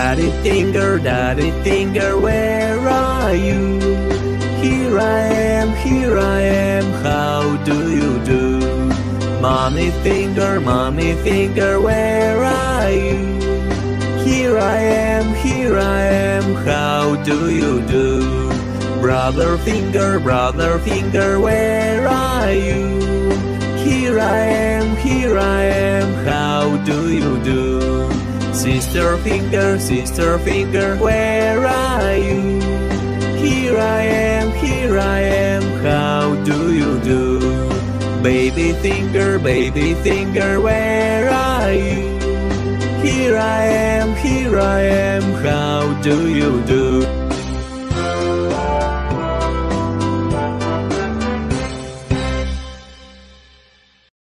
Daddy finger, where are you? Here I am, how do you do? Mommy finger, where are you? Here I am, how do you do? Brother finger, where are you? Here I am, how do you do? Sister finger, where are you? Here I am, how do you do? Baby finger, where are you? Here I am, how do you do?